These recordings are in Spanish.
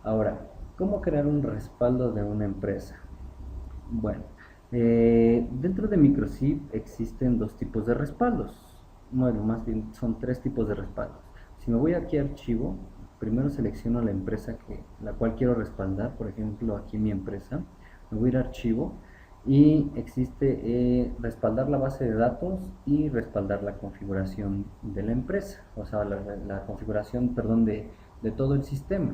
Ahora, ¿cómo crear un respaldo de una empresa? Bueno, dentro de Microsoft existen dos tipos de respaldos. Bueno, más bien son tres tipos de respaldos. Si me voy aquí a archivo, primero selecciono la empresa la cual quiero respaldar. Por ejemplo, aquí mi empresa. Me voy a ir a archivo y existe respaldar la base de datos y respaldar la configuración de la empresa. O sea, la configuración, perdón, de todo el sistema.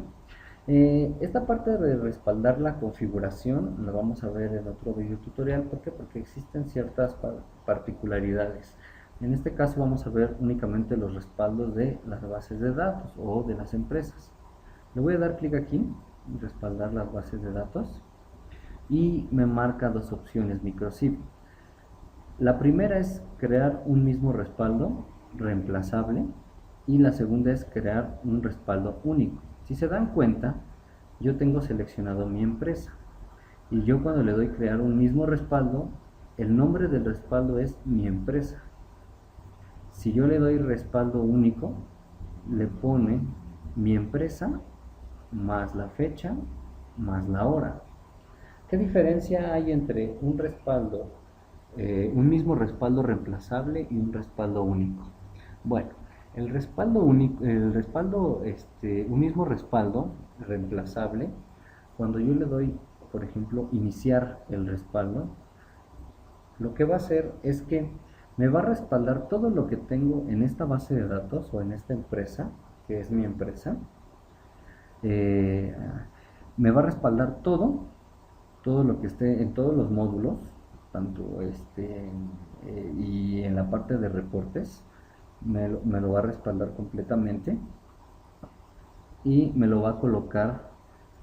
Esta parte de respaldar la configuración la vamos a ver en otro video tutorial. ¿Por qué? Porque existen ciertas particularidades. En este caso vamos a ver únicamente los respaldos de las bases de datos o de las empresas. Le voy a dar clic aquí, respaldar las bases de datos, y me marca dos opciones Microsoft. La primera es crear un mismo respaldo reemplazable y la segunda es crear un respaldo único. Si se dan cuenta, yo tengo seleccionado mi empresa y yo cuando le doy crear un mismo respaldo, el nombre del respaldo es mi empresa. Si yo le doy respaldo único, le pone mi empresa más la fecha más la hora. ¿Qué diferencia hay entre un respaldo, un mismo respaldo reemplazable y un respaldo único? Bueno, el respaldo único, un mismo respaldo reemplazable, cuando yo le doy, por ejemplo, iniciar el respaldo, lo que va a hacer es que me va a respaldar todo lo que tengo en esta base de datos o en esta empresa, que es mi empresa. Eh, Me va a respaldar todo lo que esté en todos los módulos, tanto y en la parte de reportes, me lo va a respaldar completamente y me lo va a colocar.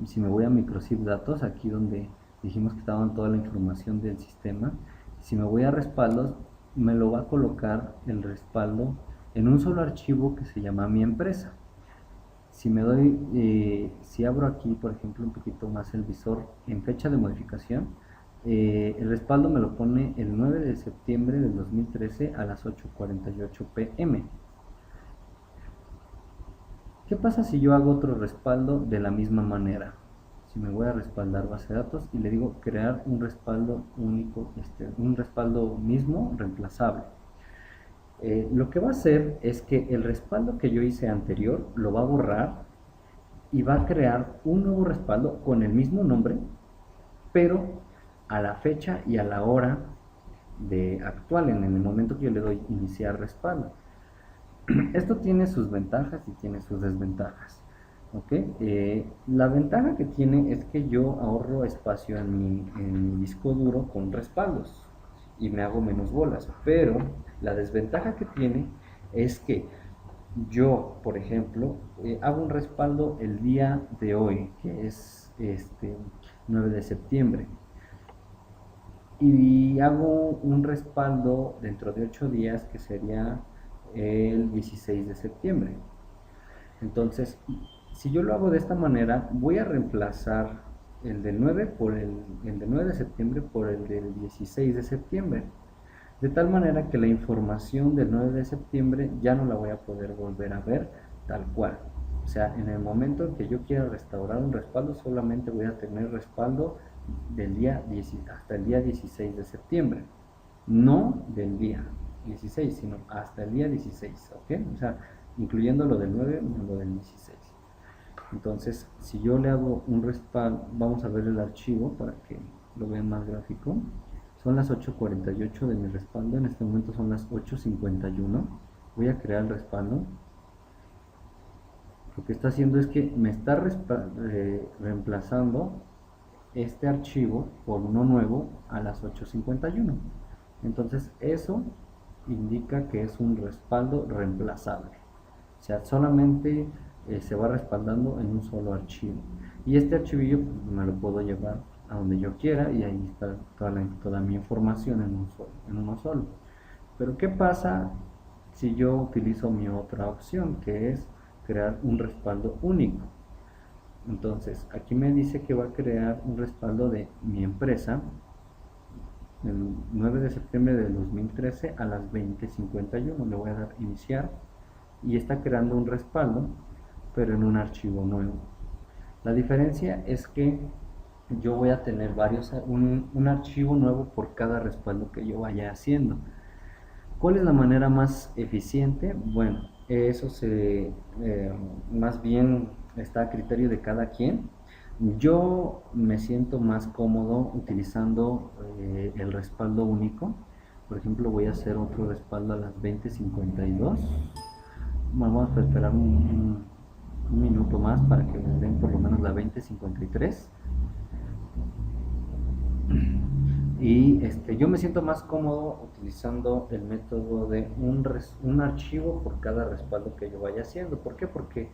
Si me voy a Microsoft Datos, aquí donde dijimos que estaban toda la información del sistema, si me voy a respaldos, me lo va a colocar el respaldo en un solo archivo que se llama mi empresa. Si abro aquí, por ejemplo, un poquito más el visor en fecha de modificación, el respaldo me lo pone el 9 de septiembre del 2013 a las 8:48 pm. ¿Qué pasa si yo hago otro respaldo de la misma manera? Si me voy a respaldar base de datos y le digo crear un respaldo único, un respaldo mismo reemplazable. Lo que va a hacer es que el respaldo que yo hice anterior lo va a borrar y va a crear un nuevo respaldo con el mismo nombre, pero a la fecha y a la hora de actual, en el momento que yo le doy iniciar respaldo. Esto tiene sus ventajas y tiene sus desventajas. ¿Okay? La ventaja que tiene es que yo ahorro espacio en mi disco duro con respaldos y me hago menos bolas, pero la desventaja que tiene es que yo, por ejemplo, hago un respaldo el día de hoy, que es 9 de septiembre, y hago un respaldo dentro de 8 días, que sería el 16 de septiembre. Entonces, si yo lo hago de esta manera, voy a reemplazar el del 9 el del 9 de septiembre por el del 16 de septiembre. De tal manera que la información del 9 de septiembre ya no la voy a poder volver a ver tal cual. O sea, en el momento en que yo quiera restaurar un respaldo, solamente voy a tener respaldo del día 10, hasta el día 16 de septiembre. No del día 16, sino hasta el día 16, ¿ok? O sea, incluyendo lo del 9 y lo del 16. Entonces, si yo le hago un respaldo, vamos a ver el archivo para que lo vean más gráfico. Son las 8:48 de mi respaldo, en este momento son las 8:51. Voy a crear el respaldo. Lo que está haciendo es que me está reemplazando este archivo por uno nuevo a las 8:51. Entonces eso indica que es un respaldo reemplazable. O sea, solamente se va respaldando en un solo archivo. Y este archivillo pues, me lo puedo llevar a donde yo quiera y ahí está toda mi información en uno solo. Pero ¿qué pasa si yo utilizo mi otra opción, que es crear un respaldo único? Entonces, aquí me dice que va a crear un respaldo de mi empresa el 9 de septiembre del 2013 a las 20:51. Le voy a dar iniciar y está creando un respaldo, pero en un archivo nuevo. La diferencia es que yo voy a tener un archivo nuevo por cada respaldo que yo vaya haciendo. ¿Cuál es la manera más eficiente? Bueno, eso más bien está a criterio de cada quien. Yo me siento más cómodo utilizando el respaldo único. Por ejemplo, voy a hacer otro respaldo a las 20:52. Vamos a esperar un minuto más para que me den por lo menos la 20:53. Y yo me siento más cómodo utilizando el método de un archivo por cada respaldo que yo vaya haciendo. ¿Por qué? Porque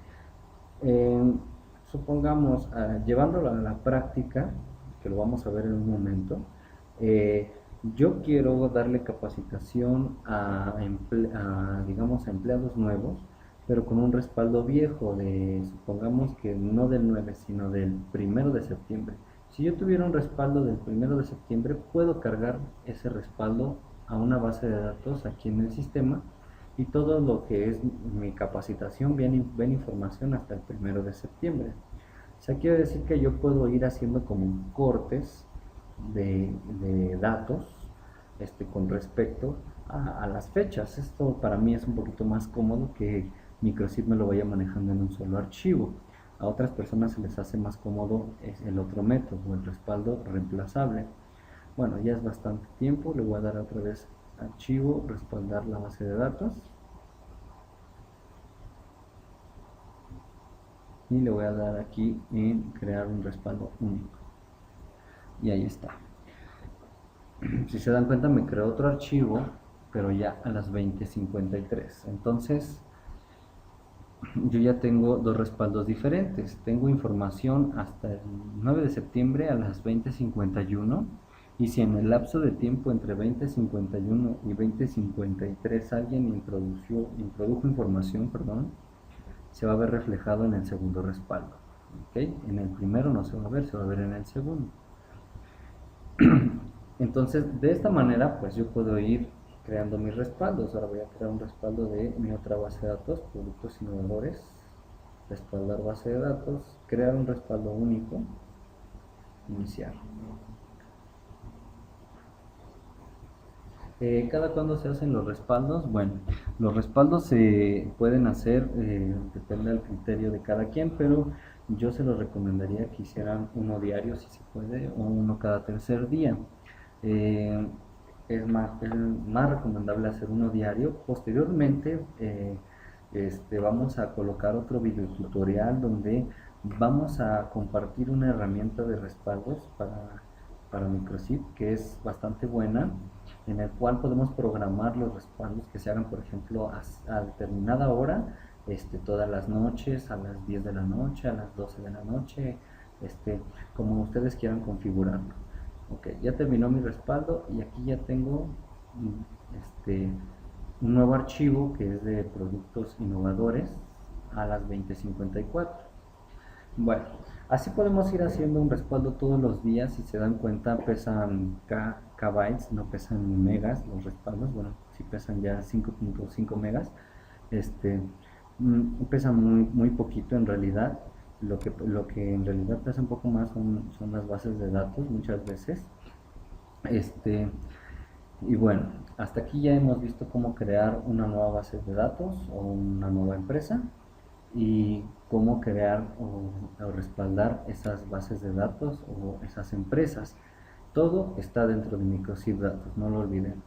eh, supongamos, llevándolo a la práctica, que lo vamos a ver en un momento, eh, yo quiero darle capacitación digamos, a empleados nuevos, pero con un respaldo viejo, supongamos que no del 9 sino del 1 de septiembre. Si yo tuviera un respaldo del 1 de septiembre, puedo cargar ese respaldo a una base de datos aquí en el sistema, y todo lo que es mi capacitación viene información hasta el 1 de septiembre. O sea, quiere decir que yo puedo ir haciendo como cortes de datos con respecto a las fechas. Esto para mí es un poquito más cómodo que Microsoft me lo vaya manejando en un solo archivo. A otras personas se les hace más cómodo el otro método, el respaldo reemplazable. Bueno, ya es bastante tiempo, le voy a dar otra vez archivo, respaldar la base de datos, y le voy a dar aquí en crear un respaldo único, y ahí está. Si se dan cuenta, me creó otro archivo, pero ya a las 20:53. Entonces yo ya tengo dos respaldos diferentes. Tengo información hasta el 9 de septiembre a las 20:51, y si en el lapso de tiempo entre 20:51 y 20:53 alguien introdujo información, perdón, se va a ver reflejado en el segundo respaldo. ¿Okay? En el primero no se va a ver, se va a ver en el segundo. Entonces, de esta manera, pues yo puedo ir creando mis respaldos. Ahora voy a crear un respaldo de mi otra base de datos, productos innovadores, respaldar base de datos, crear un respaldo único, iniciar. ¿Cada cuándo se hacen los respaldos? Bueno, los respaldos se pueden hacer, depende del criterio de cada quien, pero yo se los recomendaría que hicieran uno diario si se puede, o uno cada tercer día. Eh, es más recomendable hacer uno diario. Posteriormente, vamos a colocar otro video tutorial donde vamos a compartir una herramienta de respaldos para Microsoft que es bastante buena, en el cual podemos programar los respaldos que se hagan, por ejemplo, a determinada hora, todas las noches, a las 10 de la noche, a las 12 de la noche, como ustedes quieran configurarlo. Ok, ya terminó mi respaldo, y aquí ya tengo un nuevo archivo que es de productos innovadores a las 20:54. Bueno, así podemos ir haciendo un respaldo todos los días. Si se dan cuenta, pesan kbytes, no pesan megas los respaldos. Bueno, si pesan ya 5.5 megas, pesan muy poquito en realidad. Lo que en realidad pesa un poco más son las bases de datos muchas veces. Y bueno, hasta aquí ya hemos visto cómo crear una nueva base de datos o una nueva empresa, y cómo crear o respaldar esas bases de datos o esas empresas. Todo está dentro de Microsoft Datos, no lo olviden.